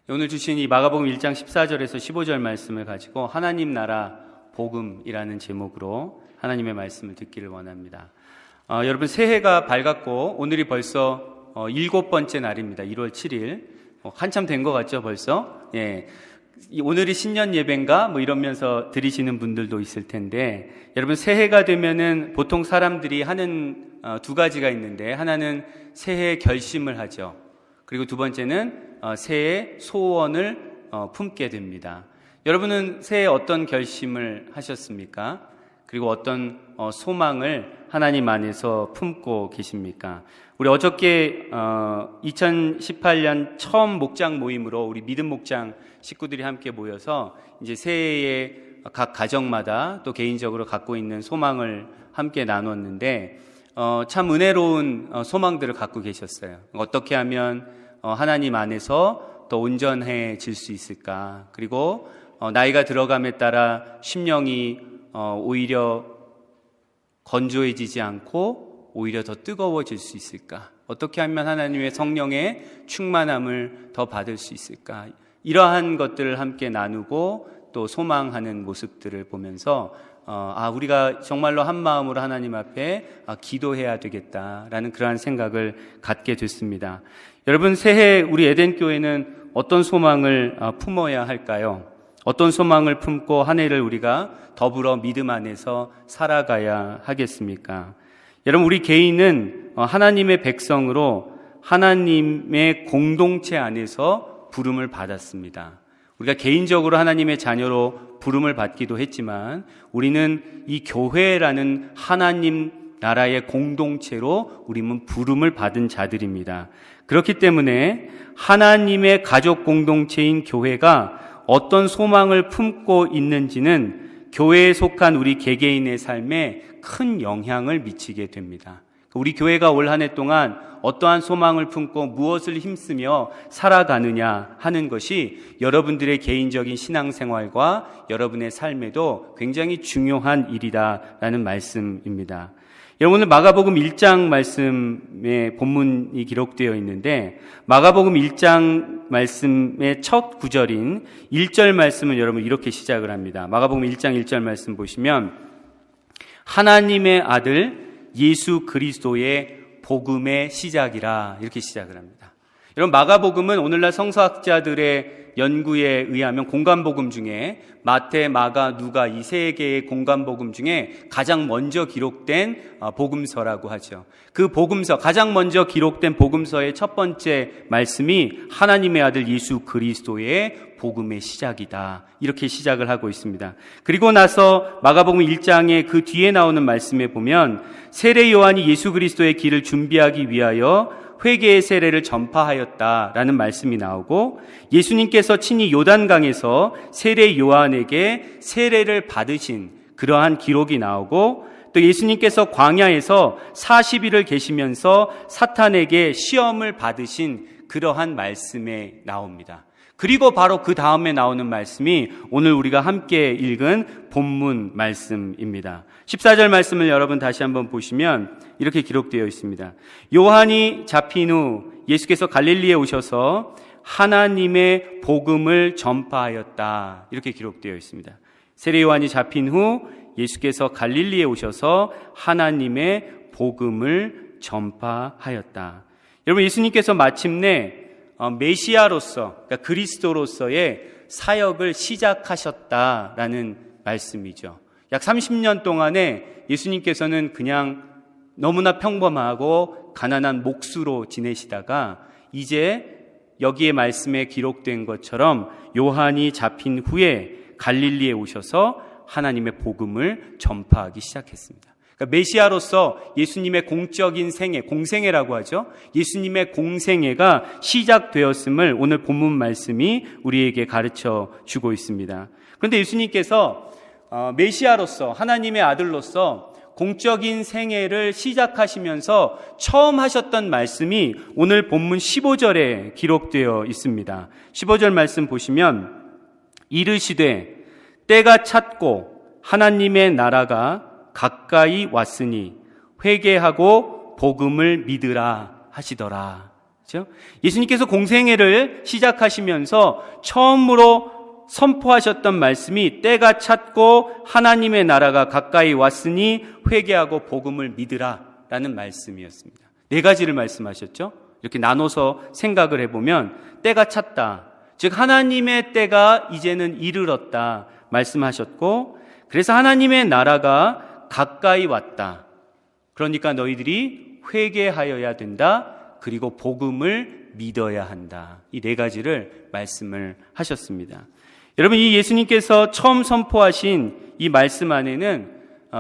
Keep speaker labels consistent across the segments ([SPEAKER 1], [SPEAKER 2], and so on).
[SPEAKER 1] 오늘 주신 이 마가복음 1장 14절에서 15절 말씀을 가지고 하나님 나라 복음이라는 제목으로 하나님의 말씀을 듣기를 원합니다. 여러분 새해가 밝았고 오늘이 벌써 7번째 날입니다. 1월 7일. 한참 된 것 같죠 벌써? 예. 오늘이 신년 예배인가? 이러면서 드리시는 분들도 있을 텐데 여러분 새해가 되면은 보통 사람들이 하는 두 가지가 있는데 하나는 새해 결심을 하죠. 그리고 두 번째는 새해 소원을 품게 됩니다. 여러분은 새해 어떤 결심을 하셨습니까? 그리고 어떤 소망을 하나님 안에서 품고 계십니까? 우리 어저께 2018년 처음 목장 모임으로 우리 믿음 목장 식구들이 함께 모여서 이제 새해에 각 가정마다 또 개인적으로 갖고 있는 소망을 함께 나눴는데 참 은혜로운 소망들을 갖고 계셨어요. 어떻게 하면 하나님 안에서 더 온전해질 수 있을까? 그리고 나이가 들어감에 따라 심령이 오히려 건조해지지 않고 오히려 더 뜨거워질 수 있을까? 어떻게 하면 하나님의 성령의 충만함을 더 받을 수 있을까? 이러한 것들을 함께 나누고 또 소망하는 모습들을 보면서 우리가 정말로 한 마음으로 하나님 앞에 기도해야 되겠다라는 그러한 생각을 갖게 됐습니다. 여러분 새해 우리 에덴교회는 어떤 소망을 품어야 할까요? 어떤 소망을 품고 한 해를 우리가 더불어 믿음 안에서 살아가야 하겠습니까? 여러분 우리 개인은 하나님의 백성으로 하나님의 공동체 안에서 부름을 받았습니다. 우리가 개인적으로 하나님의 자녀로 부름을 받기도 했지만 우리는 이 교회라는 하나님 나라의 공동체로 우리는 부름을 받은 자들입니다. 그렇기 때문에 하나님의 가족 공동체인 교회가 어떤 소망을 품고 있는지는 교회에 속한 우리 개개인의 삶에 큰 영향을 미치게 됩니다. 우리 교회가 올 한 해 동안 어떠한 소망을 품고 무엇을 힘쓰며 살아가느냐 하는 것이 여러분들의 개인적인 신앙생활과 여러분의 삶에도 굉장히 중요한 일이다라는 말씀입니다. 여러분 오늘 마가복음 1장 말씀에 본문이 기록되어 있는데 마가복음 1장 말씀의 첫 구절인 1절 말씀은 여러분 이렇게 시작을 합니다. 마가복음 1장 1절 말씀 보시면 하나님의 아들 예수 그리스도의 복음의 시작이라 이렇게 시작을 합니다. 여러분 마가복음은 오늘날 성서학자들의 연구에 의하면 공관복음 중에 마태, 마가, 누가 이 세 개의 공관복음 중에 가장 먼저 기록된 복음서라고 하죠. 그 복음서, 가장 먼저 기록된 복음서의 첫 번째 말씀이 하나님의 아들 예수 그리스도의 복음의 시작이다. 이렇게 시작을 하고 있습니다. 그리고 나서 마가복음 1장의 그 뒤에 나오는 말씀에 보면 세례 요한이 예수 그리스도의 길을 준비하기 위하여 회개의 세례를 전파하였다라는 말씀이 나오고 예수님께서 친히 요단강에서 세례 요한에게 세례를 받으신 그러한 기록이 나오고 또 예수님께서 광야에서 40일을 계시면서 사탄에게 시험을 받으신 그러한 말씀에 나옵니다. 그리고 바로 그 다음에 나오는 말씀이 오늘 우리가 함께 읽은 본문 말씀입니다. 14절 말씀을 여러분 다시 한번 보시면 이렇게 기록되어 있습니다. 요한이 잡힌 후 예수께서 갈릴리에 오셔서 하나님의 복음을 전파하였다. 이렇게 기록되어 있습니다. 세례 요한이 잡힌 후 예수께서 갈릴리에 오셔서 하나님의 복음을 전파하였다. 여러분 예수님께서 마침내 메시아로서 그러니까 그리스도로서의 사역을 시작하셨다라는 말씀이죠. 약 30년 동안에 예수님께서는 그냥 너무나 평범하고 가난한 목수로 지내시다가 이제 여기에 말씀에 기록된 것처럼 요한이 잡힌 후에 갈릴리에 오셔서 하나님의 복음을 전파하기 시작했습니다. 그러니까 메시아로서 예수님의 공적인 생애, 공생애라고 하죠. 예수님의 공생애가 시작되었음을 오늘 본문 말씀이 우리에게 가르쳐 주고 있습니다. 그런데 예수님께서 메시아로서 하나님의 아들로서 공적인 생애를 시작하시면서 처음 하셨던 말씀이 오늘 본문 15절에 기록되어 있습니다. 15절 말씀 보시면 이르시되 때가 찼고 하나님의 나라가 가까이 왔으니 회개하고 복음을 믿으라 하시더라. 그렇죠? 예수님께서 공생애를 시작하시면서 처음으로 선포하셨던 말씀이 때가 찼고 하나님의 나라가 가까이 왔으니 회개하고 복음을 믿으라 라는 말씀이었습니다. 네 가지를 말씀하셨죠. 이렇게 나눠서 생각을 해보면 때가 찼다, 즉 하나님의 때가 이제는 이르렀다 말씀하셨고, 그래서 하나님의 나라가 가까이 왔다, 그러니까 너희들이 회개하여야 된다, 그리고 복음을 믿어야 한다. 이 네 가지를 말씀을 하셨습니다. 여러분, 이 예수님께서 처음 선포하신 이 말씀 안에는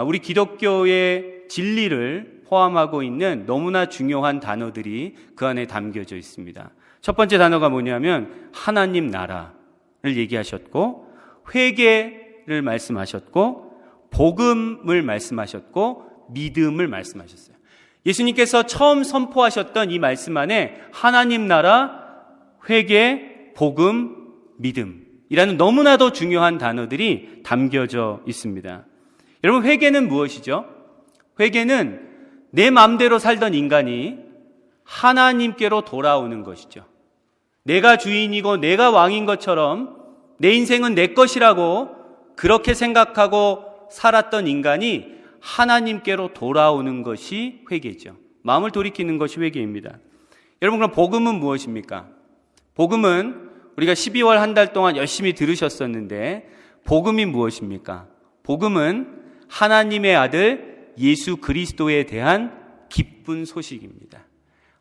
[SPEAKER 1] 우리 기독교의 진리를 포함하고 있는 너무나 중요한 단어들이 그 안에 담겨져 있습니다. 첫 번째 단어가 뭐냐면 하나님 나라를 얘기하셨고, 회개를 말씀하셨고, 복음을 말씀하셨고, 믿음을 말씀하셨어요. 예수님께서 처음 선포하셨던 이 말씀 안에 하나님 나라, 회개, 복음, 믿음이라는 너무나도 중요한 단어들이 담겨져 있습니다. 여러분, 회개는 무엇이죠? 회개는 내 마음대로 살던 인간이 하나님께로 돌아오는 것이죠. 내가 주인이고 내가 왕인 것처럼 내 인생은 내 것이라고 그렇게 생각하고 살았던 인간이 하나님께로 돌아오는 것이 회개죠. 마음을 돌이키는 것이 회개입니다. 여러분, 그럼 복음은 무엇입니까? 복음은 우리가 12월 한 달 동안 열심히 들으셨었는데, 복음이 무엇입니까? 복음은 하나님의 아들 예수 그리스도에 대한 기쁜 소식입니다.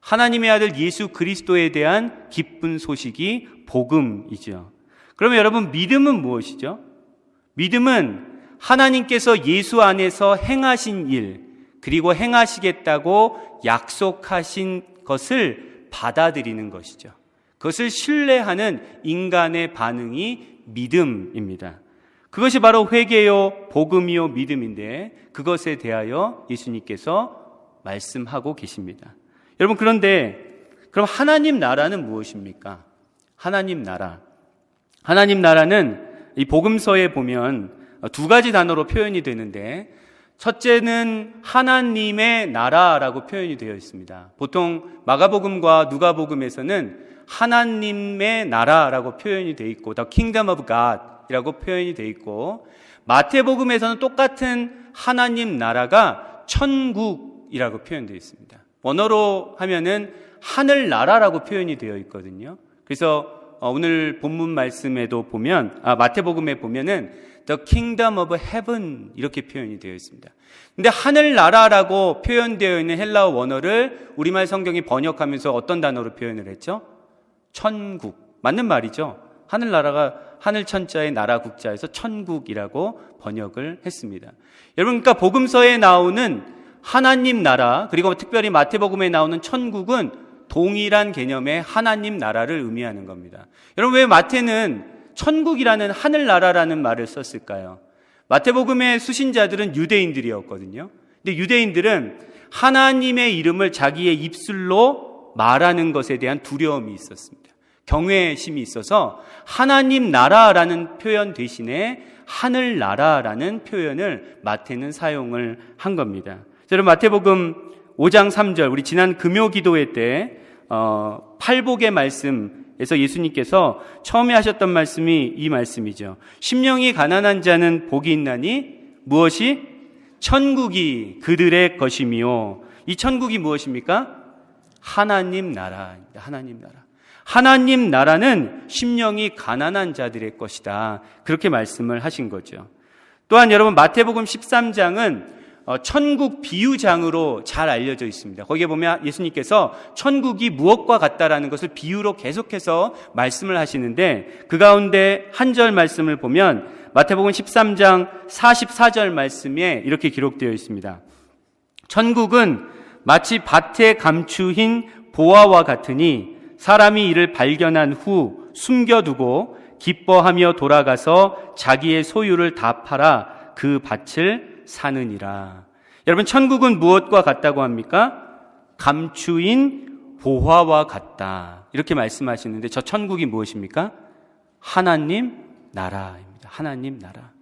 [SPEAKER 1] 하나님의 아들 예수 그리스도에 대한 기쁜 소식이 복음이죠. 그러면 여러분, 믿음은 무엇이죠? 믿음은 하나님께서 예수 안에서 행하신 일, 그리고 행하시겠다고 약속하신 것을 받아들이는 것이죠. 그것을 신뢰하는 인간의 반응이 믿음입니다. 그것이 바로 회개요, 복음이요, 믿음인데, 그것에 대하여 예수님께서 말씀하고 계십니다. 여러분, 그런데 그럼 하나님 나라는 무엇입니까? 하나님 나라. 하나님 나라는 이 복음서에 보면 두 가지 단어로 표현이 되는데, 첫째는 하나님의 나라라고 표현이 되어 있습니다. 보통 마가복음과 누가복음에서는 하나님의 나라라고 표현이 되어 있고, The Kingdom of God이라고 표현이 되어 있고, 마태복음에서는 똑같은 하나님 나라가 천국이라고 표현되어 있습니다. 원어로 하면은 하늘나라라고 표현이 되어 있거든요. 그래서 오늘 본문 말씀에도 보면, 마태복음에 보면은 The Kingdom of Heaven 이렇게 표현이 되어 있습니다. 근데 하늘나라라고 표현되어 있는 헬라어 원어를 우리말 성경이 번역하면서 어떤 단어로 표현을 했죠? 천국. 맞는 말이죠. 하늘나라가 하늘천자의 나라 국자에서 천국이라고 번역을 했습니다. 여러분, 그러니까 복음서에 나오는 하나님 나라, 그리고 특별히 마태복음에 나오는 천국은 동일한 개념의 하나님 나라를 의미하는 겁니다. 여러분, 왜 마태는 천국이라는 하늘나라라는 말을 썼을까요? 마태복음의 수신자들은 유대인들이었거든요. 근데 유대인들은 하나님의 이름을 자기의 입술로 말하는 것에 대한 두려움이 있었습니다. 경외심이 있어서 하나님 나라라는 표현 대신에 하늘나라라는 표현을 마태는 사용을 한 겁니다. 여러분, 마태복음 5장 3절, 우리 지난 금요 기도회 때 팔복의 말씀에서 예수님께서 처음에 하셨던 말씀이 이 말씀이죠. 심령이 가난한 자는 복이 있나니 무엇이? 천국이 그들의 것이며. 이 천국이 무엇입니까? 하나님 나라입니다. 하나님 나라. 하나님 나라는 심령이 가난한 자들의 것이다. 그렇게 말씀을 하신 거죠. 또한 여러분, 마태복음 13장은 천국 비유장으로 잘 알려져 있습니다. 거기에 보면 예수님께서 천국이 무엇과 같다라는 것을 비유로 계속해서 말씀을 하시는데, 그 가운데 한 절 말씀을 보면 마태복음 13장 44절 말씀에 이렇게 기록되어 있습니다. 천국은 마치 밭에 감추인 보화와 같으니 사람이 이를 발견한 후 숨겨두고 기뻐하며 돌아가서 자기의 소유를 다 팔아 그 밭을 사느니라. 여러분, 천국은 무엇과 같다고 합니까? 감추인 보화와 같다. 이렇게 말씀하시는데, 저 천국이 무엇입니까? 하나님 나라입니다. 하나님 나라.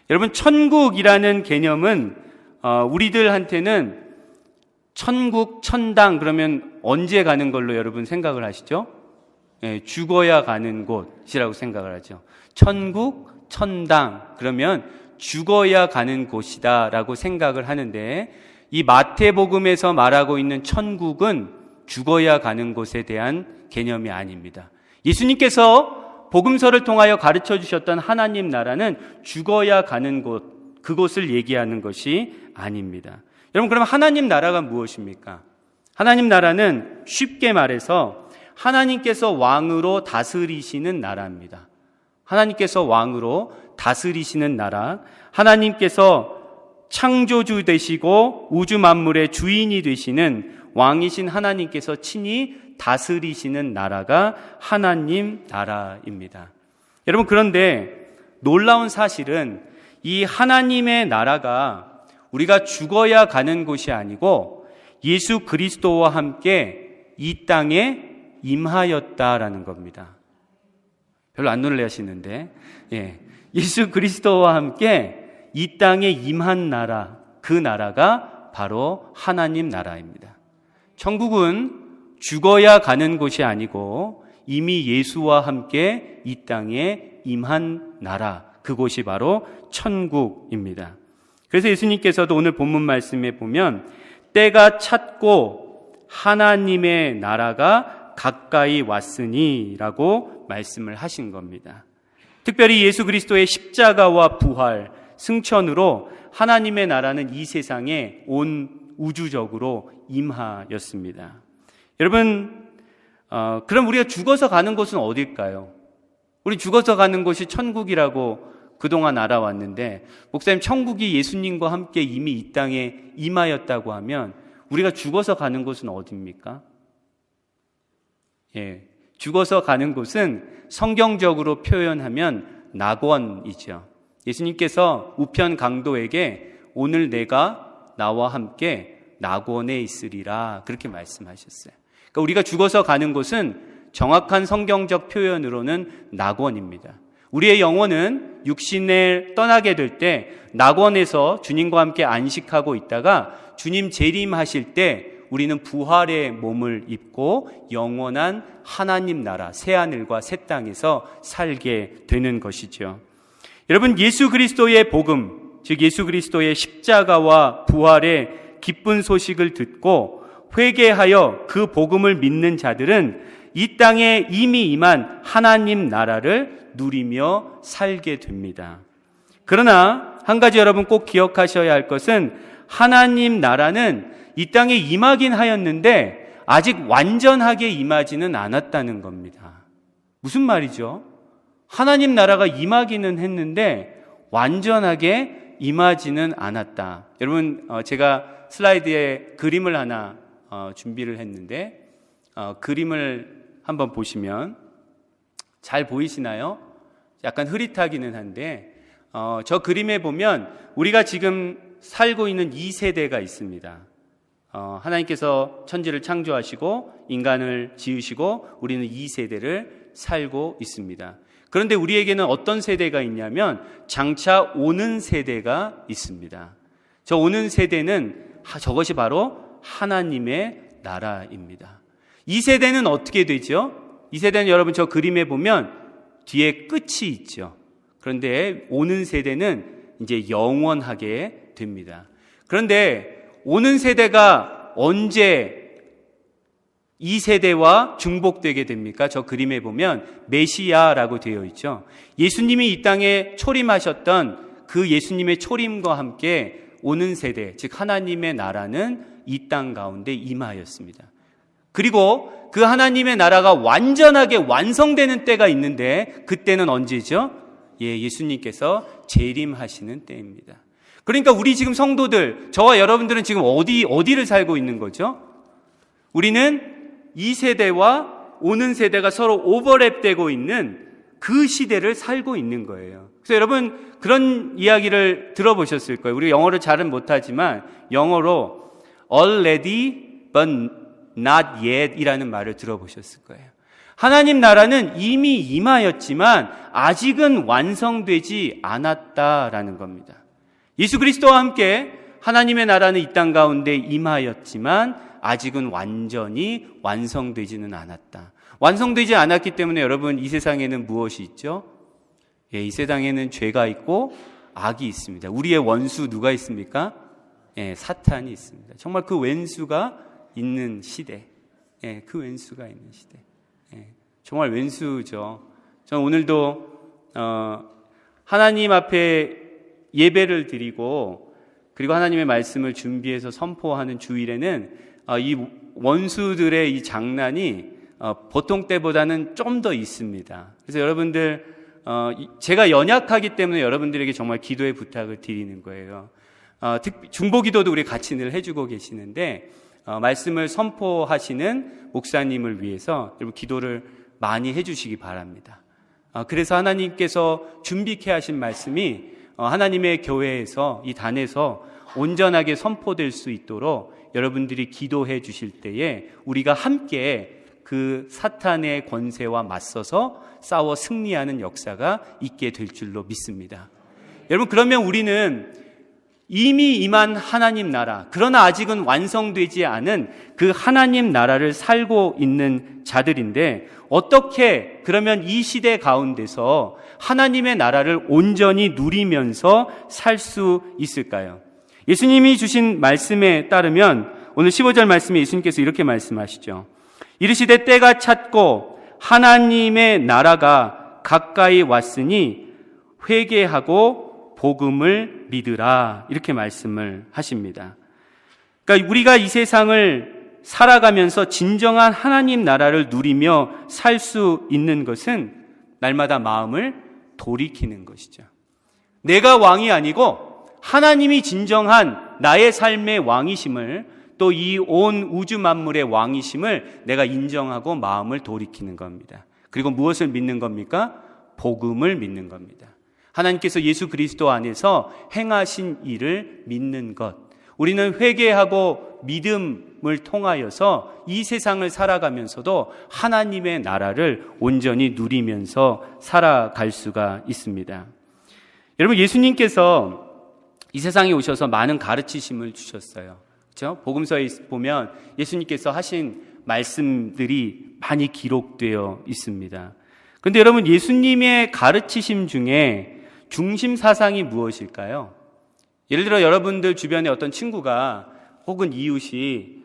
[SPEAKER 1] 여러분, 천국이라는 개념은 우리들한테는 천국, 천당 그러면 언제 가는 걸로 여러분 생각을 하시죠? 예, 죽어야 가는 곳이라고 생각을 하죠. 천국, 천당 그러면 죽어야 가는 곳이다 라고 생각을 하는데, 이 마태복음에서 말하고 있는 천국은 죽어야 가는 곳에 대한 개념이 아닙니다. 예수님께서 복음서를 통하여 가르쳐 주셨던 하나님 나라는 죽어야 가는 곳, 그곳을 얘기하는 것이 아닙니다. 여러분, 그럼 하나님 나라가 무엇입니까? 하나님 나라는 쉽게 말해서 하나님께서 왕으로 다스리시는 나라입니다. 하나님께서 왕으로 다스리시는 나라, 하나님께서 창조주 되시고 우주 만물의 주인이 되시는 왕이신 하나님께서 친히 다스리시는 나라가 하나님 나라입니다. 여러분, 그런데 놀라운 사실은 이 하나님의 나라가 우리가 죽어야 가는 곳이 아니고 예수 그리스도와 함께 이 땅에 임하였다라는 겁니다. 별로 안 놀라시는데, 예수 그리스도와 함께 이 땅에 임한 나라, 그 나라가 바로 하나님 나라입니다. 천국은 죽어야 가는 곳이 아니고 이미 예수와 함께 이 땅에 임한 나라, 그곳이 바로 천국입니다. 그래서 예수님께서도 오늘 본문 말씀에 보면 때가 찼고 하나님의 나라가 가까이 왔으니 라고 말씀을 하신 겁니다. 특별히 예수 그리스도의 십자가와 부활, 승천으로 하나님의 나라는 이 세상에 온 우주적으로 임하였습니다. 여러분, 그럼 우리가 죽어서 가는 곳은 어딜까요? 우리 죽어서 가는 곳이 천국이라고 그동안 알아왔는데, 목사님, 천국이 예수님과 함께 이미 이 땅에 임하였다고 하면 우리가 죽어서 가는 곳은 어디입니까? 죽어서 가는 곳은 성경적으로 표현하면 낙원이죠. 예수님께서 우편 강도에게 오늘 내가 나와 함께 낙원에 있으리라 그렇게 말씀하셨어요. 그러니까 우리가 죽어서 가는 곳은 정확한 성경적 표현으로는 낙원입니다. 우리의 영혼은 육신을 떠나게 될 때 낙원에서 주님과 함께 안식하고 있다가 주님 재림하실 때 우리는 부활의 몸을 입고 영원한 하나님 나라, 새하늘과 새 땅에서 살게 되는 것이죠. 여러분, 예수 그리스도의 복음, 즉 예수 그리스도의 십자가와 부활의 기쁜 소식을 듣고 회개하여 그 복음을 믿는 자들은 이 땅에 이미 임한 하나님 나라를 누리며 살게 됩니다. 그러나 한 가지 여러분 꼭 기억하셔야 할 것은 하나님 나라는 이 땅에 임하긴 하였는데 아직 완전하게 임하지는 않았다는 겁니다. 무슨 말이죠? 하나님 나라가 임하기는 했는데 완전하게 임하지는 않았다. 여러분, 제가 슬라이드에 그림을 하나 준비를 했는데 그림을 한번 보시면 잘 보이시나요? 약간 흐릿하기는 한데 저 그림에 보면 우리가 지금 살고 있는 이 세대가 있습니다. 하나님께서 천지를 창조하시고 인간을 지으시고 우리는 이 세대를 살고 있습니다. 그런데 우리에게는 어떤 세대가 있냐면 장차 오는 세대가 있습니다. 저 오는 세대는 저것이 바로 하나님의 나라입니다. 이 세대는 어떻게 되죠? 이 세대는 여러분 저 그림에 보면 뒤에 끝이 있죠. 그런데 오는 세대는 이제 영원하게 됩니다. 그런데 오는 세대가 언제 이 세대와 중복되게 됩니까? 저 그림에 보면 메시아라고 되어 있죠. 예수님이 이 땅에 초림하셨던 그 예수님의 초림과 함께 오는 세대, 즉 하나님의 나라는 이 땅 가운데 임하였습니다. 그리고 그 하나님의 나라가 완전하게 완성되는 때가 있는데 그때는 언제죠? 예수님께서 재림하시는 때입니다. 그러니까 우리 지금 성도들, 저와 여러분들은 지금 어디를 살고 있는 거죠? 우리는 이 세대와 오는 세대가 서로 오버랩되고 있는 그 시대를 살고 있는 거예요. 그래서 여러분 그런 이야기를 들어보셨을 거예요. 우리 영어를 잘은 못하지만 영어로 already but not yet 이라는 말을 들어보셨을 거예요. 하나님 나라는 이미 임하였지만 아직은 완성되지 않았다라는 겁니다. 예수 그리스도와 함께 하나님의 나라는 이 땅 가운데 임하였지만 아직은 완전히 완성되지는 않았다. 완성되지 않았기 때문에 여러분, 이 세상에는 무엇이 있죠? 예, 이 세상에는 죄가 있고 악이 있습니다. 우리의 원수 누가 있습니까? 예, 사탄이 있습니다. 정말 그 왼수가 있는 시대. 예, 그 왼수가 있는 시대. 예, 정말 왼수죠. 저는 오늘도 하나님 앞에 예배를 드리고 그리고 하나님의 말씀을 준비해서 선포하는 주일에는 이 원수들의 이 장난이 보통 때보다는 좀 더 있습니다. 그래서 여러분들, 제가 연약하기 때문에 여러분들에게 정말 기도의 부탁을 드리는 거예요. 중보기도도 우리 같이 늘 해주고 계시는데 말씀을 선포하시는 목사님을 위해서 여러분 기도를 많이 해주시기 바랍니다. 그래서 하나님께서 준비케 하신 말씀이 하나님의 교회에서, 이 단에서 온전하게 선포될 수 있도록 여러분들이 기도해 주실 때에 우리가 함께 그 사탄의 권세와 맞서서 싸워 승리하는 역사가 있게 될 줄로 믿습니다. 여러분, 그러면 우리는 이미 임한 하나님 나라, 그러나 아직은 완성되지 않은 그 하나님 나라를 살고 있는 자들인데, 어떻게 그러면 이 시대 가운데서 하나님의 나라를 온전히 누리면서 살 수 있을까요? 예수님이 주신 말씀에 따르면 오늘 15절 말씀에 예수님께서 이렇게 말씀하시죠. 이르시되 때가 찼고 하나님의 나라가 가까이 왔으니 회개하고 복음을 믿으라, 이렇게 말씀을 하십니다. 그러니까 우리가 이 세상을 살아가면서 진정한 하나님 나라를 누리며 살 수 있는 것은 날마다 마음을 돌이키는 것이죠. 내가 왕이 아니고 하나님이 진정한 나의 삶의 왕이심을, 또 이 온 우주 만물의 왕이심을 내가 인정하고 마음을 돌이키는 겁니다. 그리고 무엇을 믿는 겁니까? 복음을 믿는 겁니다. 하나님께서 예수 그리스도 안에서 행하신 일을 믿는 것. 우리는 회개하고 믿음을 통하여서 이 세상을 살아가면서도 하나님의 나라를 온전히 누리면서 살아갈 수가 있습니다. 여러분, 예수님께서 이 세상에 오셔서 많은 가르치심을 주셨어요. 그렇죠? 복음서에 보면 예수님께서 하신 말씀들이 많이 기록되어 있습니다. 그런데 여러분, 예수님의 가르치심 중에 중심 사상이 무엇일까요? 예를 들어 여러분들 주변에 어떤 친구가 혹은 이웃이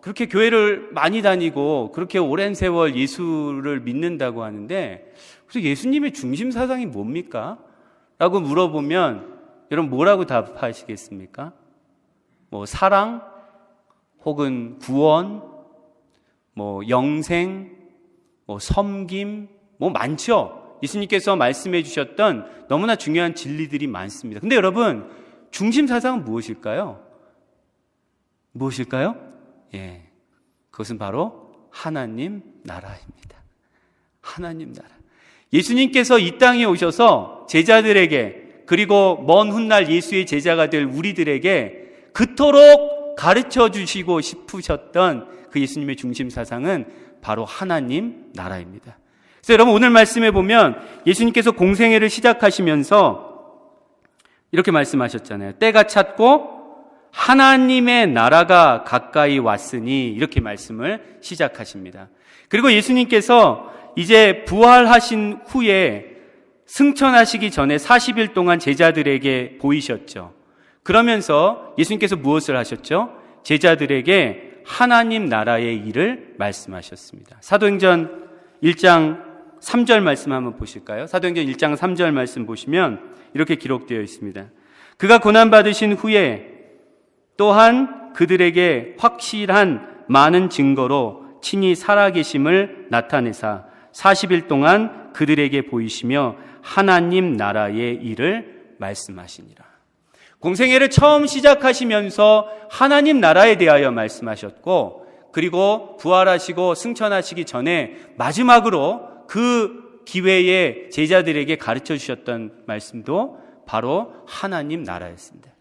[SPEAKER 1] 그렇게 교회를 많이 다니고 그렇게 오랜 세월 예수를 믿는다고 하는데, 그래서 예수님의 중심 사상이 뭡니까? 라고 물어보면 여러분 뭐라고 답하시겠습니까? 뭐 사랑, 혹은 구원, 뭐 영생, 뭐 섬김, 뭐 많죠. 예수님께서 말씀해 주셨던 너무나 중요한 진리들이 많습니다. 근데 여러분, 중심 사상은 무엇일까요? 무엇일까요? 예, 그것은 바로 하나님 나라입니다. 하나님 나라. 예수님께서 이 땅에 오셔서 제자들에게, 그리고 먼 훗날 예수의 제자가 될 우리들에게 그토록 가르쳐 주시고 싶으셨던 그 예수님의 중심 사상은 바로 하나님 나라입니다. 그래서 여러분, 오늘 말씀에 보면 예수님께서 공생애를 시작하시면서 이렇게 말씀하셨잖아요. 때가 찼고 하나님의 나라가 가까이 왔으니, 이렇게 말씀을 시작하십니다. 그리고 예수님께서 이제 부활하신 후에 승천하시기 전에 40일 동안 제자들에게 보이셨죠. 그러면서 예수님께서 무엇을 하셨죠? 제자들에게 하나님 나라의 일을 말씀하셨습니다. 사도행전 1장 3절 말씀 한번 보실까요? 사도행전 1장 3절 말씀 보시면 이렇게 기록되어 있습니다. 그가 고난받으신 후에 또한 그들에게 확실한 많은 증거로 친히 살아계심을 나타내사 40일 동안 그들에게 보이시며 하나님 나라의 일을 말씀하시니라. 공생애를 처음 시작하시면서 하나님 나라에 대하여 말씀하셨고, 그리고 부활하시고 승천하시기 전에 마지막으로 그 기회에 제자들에게 가르쳐 주셨던 말씀도 바로 하나님 나라였습니다.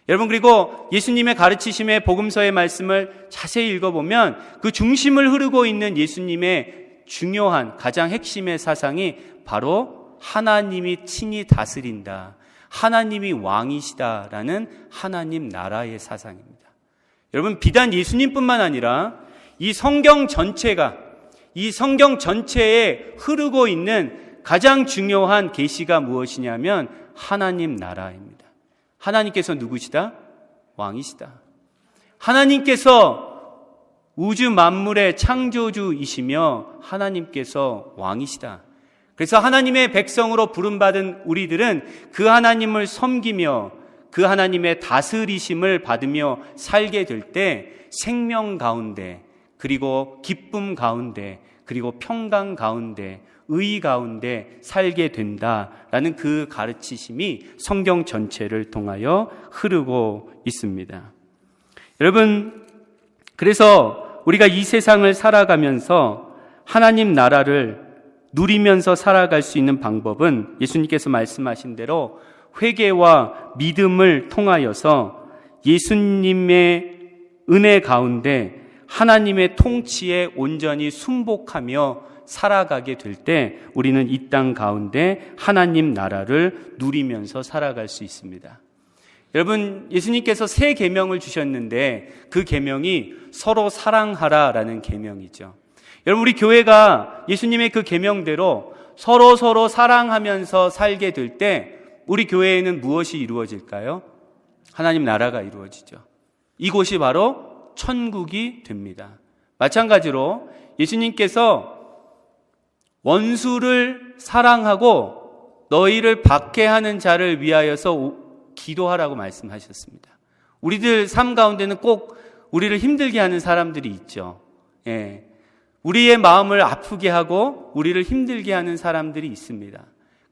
[SPEAKER 1] 여러분, 그리고 예수님의 가르치심의 복음서의 말씀을 자세히 읽어보면 그 중심을 흐르고 있는 예수님의 중요한 가장 핵심의 사상이 바로 하나님이 친히 다스린다, 하나님이 왕이시다라는 하나님 나라의 사상입니다. 여러분, 비단 예수님뿐만 아니라 이 성경 전체가, 이 성경 전체에 흐르고 있는 가장 중요한 계시가 무엇이냐면 하나님 나라입니다. 하나님께서 누구시다? 왕이시다. 하나님께서 우주 만물의 창조주이시며 하나님께서 왕이시다. 그래서 하나님의 백성으로 부름받은 우리들은 그 하나님을 섬기며 그 하나님의 다스리심을 받으며 살게 될 때 생명 가운데, 그리고 기쁨 가운데, 그리고 평강 가운데, 의 가운데 살게 된다라는 그 가르치심이 성경 전체를 통하여 흐르고 있습니다. 여러분, 그래서 우리가 이 세상을 살아가면서 하나님 나라를 누리면서 살아갈 수 있는 방법은 예수님께서 말씀하신 대로 회개와 믿음을 통하여서 예수님의 은혜 가운데 하나님의 통치에 온전히 순복하며 살아가게 될 때 우리는 이 땅 가운데 하나님 나라를 누리면서 살아갈 수 있습니다. 여러분, 예수님께서 새 계명을 주셨는데 그 계명이 서로 사랑하라라는 계명이죠. 여러분, 우리 교회가 예수님의 그 계명대로 서로 사랑하면서 살게 될 때 우리 교회에는 무엇이 이루어질까요? 하나님 나라가 이루어지죠. 이곳이 바로 천국이 됩니다. 마찬가지로 예수님께서 원수를 사랑하고 너희를 박해하는 자를 위하여서 기도하라고 말씀하셨습니다. 우리들 삶 가운데는 꼭 우리를 힘들게 하는 사람들이 있죠. 예. 우리의 마음을 아프게 하고 우리를 힘들게 하는 사람들이 있습니다.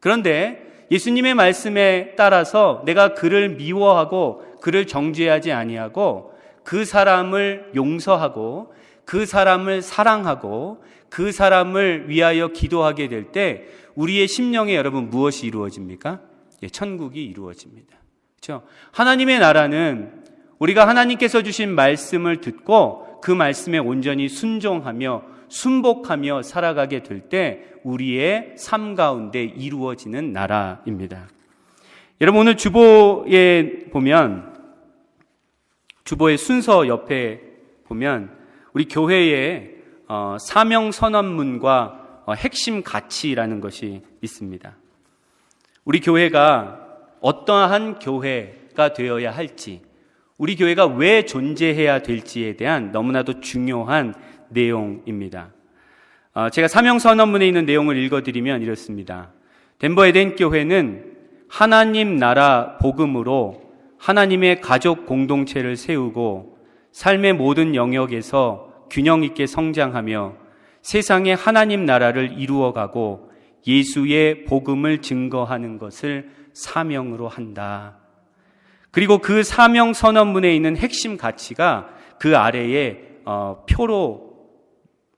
[SPEAKER 1] 그런데 예수님의 말씀에 따라서 내가 그를 미워하고 그를 정죄하지 아니하고 그 사람을 용서하고 그 사람을 사랑하고 그 사람을 위하여 기도하게 될 때 우리의 심령에 여러분 무엇이 이루어집니까? 예, 천국이 이루어집니다. 그렇죠? 하나님의 나라는 우리가 하나님께서 주신 말씀을 듣고 그 말씀에 온전히 순종하며 순복하며 살아가게 될 때 우리의 삶 가운데 이루어지는 나라입니다. 여러분, 오늘 주보에 보면, 주보의 순서 옆에 보면 우리 교회의 사명 선언문과 핵심 가치라는 것이 있습니다. 우리 교회가 어떠한 교회가 되어야 할지, 우리 교회가 왜 존재해야 될지에 대한 너무나도 중요한 내용입니다. 제가 사명 선언문에 있는 내용을 읽어드리면 이렇습니다. 덴버 에덴 교회는 하나님 나라 복음으로 하나님의 가족 공동체를 세우고 삶의 모든 영역에서 균형 있게 성장하며 세상에 하나님 나라를 이루어가고 예수의 복음을 증거하는 것을 사명으로 한다. 그리고 그 사명 선언문에 있는 핵심 가치가 그 아래에 표로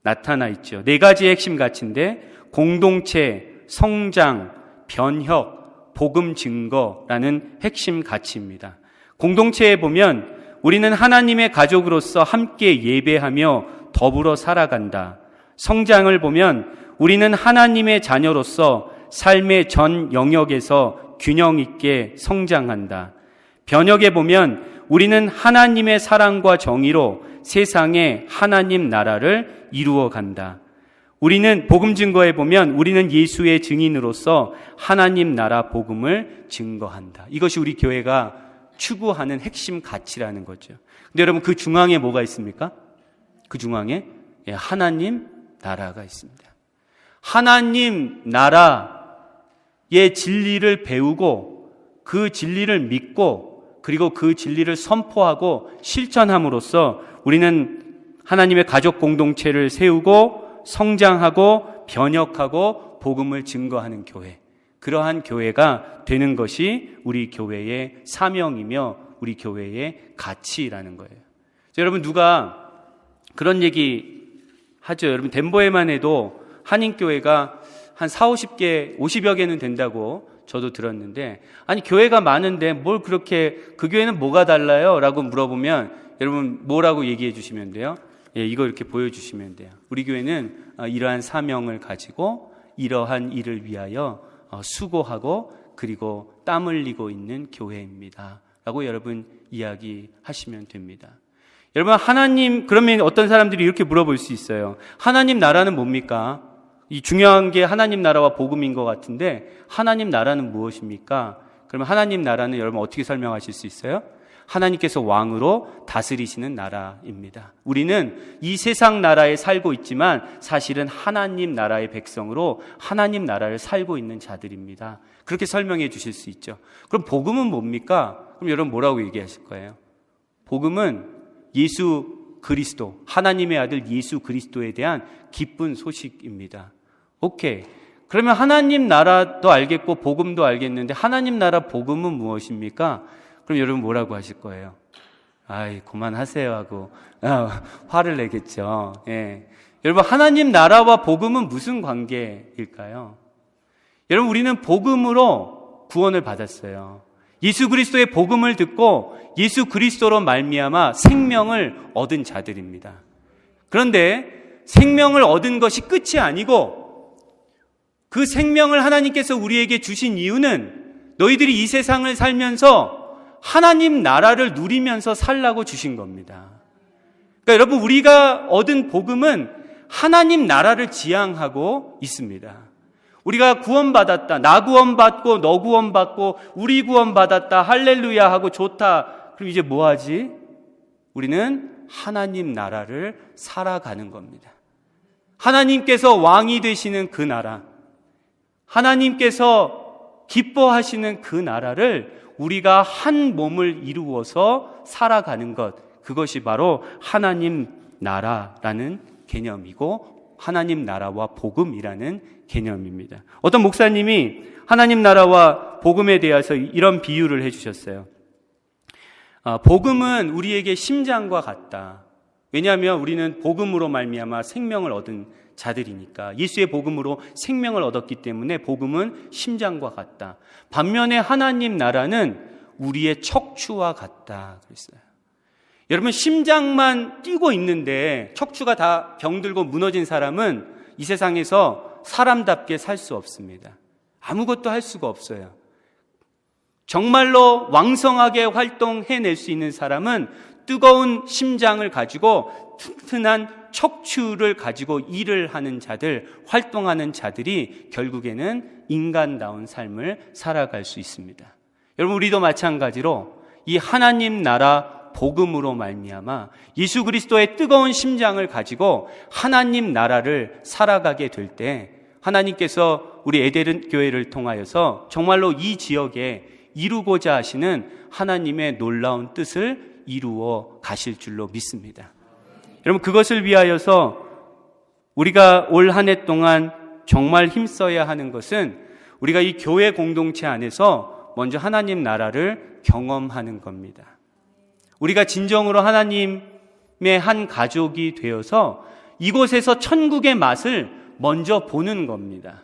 [SPEAKER 1] 나타나 있죠. 4가지의 핵심 가치인데 공동체, 성장, 변혁, 복음 증거라는 핵심 가치입니다. 공동체에 보면 우리는 하나님의 가족으로서 함께 예배하며 더불어 살아간다. 성장을 보면 우리는 하나님의 자녀로서 삶의 전 영역에서 균형 있게 성장한다. 변혁에 보면 우리는 하나님의 사랑과 정의로 세상에 하나님 나라를 이루어 간다. 우리는 복음 증거에 보면 우리는 예수의 증인으로서 하나님 나라 복음을 증거한다. 이것이 우리 교회가 추구하는 핵심 가치라는 거죠. 근데 여러분, 그 중앙에 뭐가 있습니까? 그 중앙에 하나님 나라가 있습니다. 하나님 나라의 진리를 배우고 그 진리를 믿고 그리고 그 진리를 선포하고 실천함으로써 우리는 하나님의 가족 공동체를 세우고 성장하고 변혁하고 복음을 증거하는 교회, 그러한 교회가 되는 것이 우리 교회의 사명이며 우리 교회의 가치라는 거예요. 여러분, 누가 그런 얘기 하죠. 여러분, 덴버에만 해도 한인교회가 한 40, 50개, 50여 개는 된다고 저도 들었는데, 아니 교회가 많은데 뭘 그렇게, 그 교회는 뭐가 달라요? 라고 물어보면 여러분 뭐라고 얘기해 주시면 돼요? 예, 이거 이렇게 보여주시면 돼요. 우리 교회는 이러한 사명을 가지고 이러한 일을 위하여 수고하고 그리고 땀 흘리고 있는 교회입니다 라고 여러분 이야기하시면 됩니다. 여러분, 하나님, 그러면 어떤 사람들이 이렇게 물어볼 수 있어요. 하나님 나라는 뭡니까? 이 중요한 게 하나님 나라와 복음인 것 같은데 하나님 나라는 무엇입니까? 그러면 하나님 나라는 여러분 어떻게 설명하실 수 있어요? 하나님께서 왕으로 다스리시는 나라입니다. 우리는 이 세상 나라에 살고 있지만 사실은 하나님 나라의 백성으로 하나님 나라를 살고 있는 자들입니다. 그렇게 설명해 주실 수 있죠. 그럼 복음은 뭡니까? 그럼 여러분 뭐라고 얘기하실 거예요? 복음은 예수 그리스도, 하나님의 아들 예수 그리스도에 대한 기쁜 소식입니다. 오케이. 그러면 하나님 나라도 알겠고 복음도 알겠는데 하나님 나라 복음은 무엇입니까? 그럼 여러분 뭐라고 하실 거예요? 아이, 그만하세요 하고 화를 내겠죠. 예. 여러분, 하나님 나라와 복음은 무슨 관계일까요? 여러분, 우리는 복음으로 구원을 받았어요. 예수 그리스도의 복음을 듣고 예수 그리스도로 말미암아 생명을 얻은 자들입니다. 그런데 생명을 얻은 것이 끝이 아니고 그 생명을 하나님께서 우리에게 주신 이유는 너희들이 이 세상을 살면서 하나님 나라를 누리면서 살라고 주신 겁니다. 그러니까 여러분, 우리가 얻은 복음은 하나님 나라를 지향하고 있습니다. 우리가 구원받았다, 나 구원받고 너 구원받고 우리 구원받았다, 할렐루야 하고 좋다. 그럼 이제 뭐 하지? 우리는 하나님 나라를 살아가는 겁니다. 하나님께서 왕이 되시는 그 나라, 하나님께서 기뻐하시는 그 나라를 우리가 한 몸을 이루어서 살아가는 것, 그것이 바로 하나님 나라라는 개념이고 하나님 나라와 복음이라는 개념입니다. 어떤 목사님이 하나님 나라와 복음에 대해서 이런 비유를 해주셨어요. 복음은 우리에게 심장과 같다. 왜냐하면 우리는 복음으로 말미암아 생명을 얻은 자들이니까, 예수의 복음으로 생명을 얻었기 때문에 복음은 심장과 같다. 반면에 하나님 나라는 우리의 척추와 같다 그랬어요. 여러분, 심장만 뛰고 있는데 척추가 다 병들고 무너진 사람은 이 세상에서 사람답게 살 수 없습니다. 아무것도 할 수가 없어요. 정말로 왕성하게 활동해낼 수 있는 사람은 뜨거운 심장을 가지고 튼튼한 척추를 가지고 일을 하는 자들, 활동하는 자들이 결국에는 인간다운 삶을 살아갈 수 있습니다. 여러분, 우리도 마찬가지로 이 하나님 나라 복음으로 말미암아 예수 그리스도의 뜨거운 심장을 가지고 하나님 나라를 살아가게 될 때 하나님께서 우리 에덴 교회를 통하여서 정말로 이 지역에 이루고자 하시는 하나님의 놀라운 뜻을 이루어 가실 줄로 믿습니다. 여러분, 그것을 위하여서 우리가 올 한 해 동안 정말 힘써야 하는 것은 우리가 이 교회 공동체 안에서 먼저 하나님 나라를 경험하는 겁니다. 우리가 진정으로 하나님의 한 가족이 되어서 이곳에서 천국의 맛을 먼저 보는 겁니다.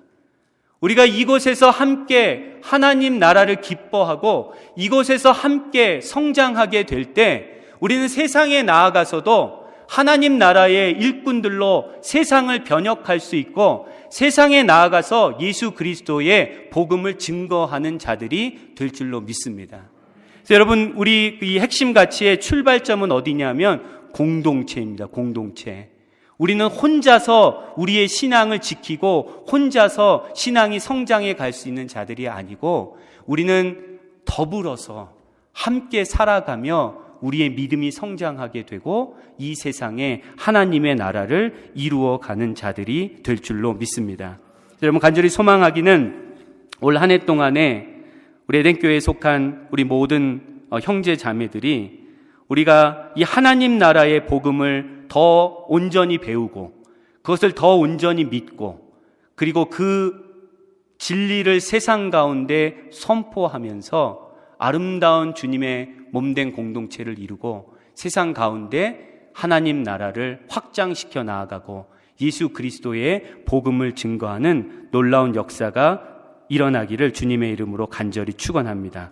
[SPEAKER 1] 우리가 이곳에서 함께 하나님 나라를 기뻐하고 이곳에서 함께 성장하게 될 때 우리는 세상에 나아가서도 하나님 나라의 일꾼들로 세상을 변혁할 수 있고 세상에 나아가서 예수 그리스도의 복음을 증거하는 자들이 될 줄로 믿습니다. 그래서 여러분, 우리 이 핵심 가치의 출발점은 어디냐면 공동체입니다. 공동체. 우리는 혼자서 우리의 신앙을 지키고 혼자서 신앙이 성장해 갈 수 있는 자들이 아니고 우리는 더불어서 함께 살아가며 우리의 믿음이 성장하게 되고 이 세상에 하나님의 나라를 이루어가는 자들이 될 줄로 믿습니다. 여러분, 간절히 소망하기는 올 한 해 동안에 우리 에덴교회에 속한 우리 모든 형제 자매들이 우리가 이 하나님 나라의 복음을 더 온전히 배우고 그것을 더 온전히 믿고 그리고 그 진리를 세상 가운데 선포하면서 아름다운 주님의 몸된 공동체를 이루고 세상 가운데 하나님 나라를 확장시켜 나아가고 예수 그리스도의 복음을 증거하는 놀라운 역사가 일어나기를 주님의 이름으로 간절히 축원합니다.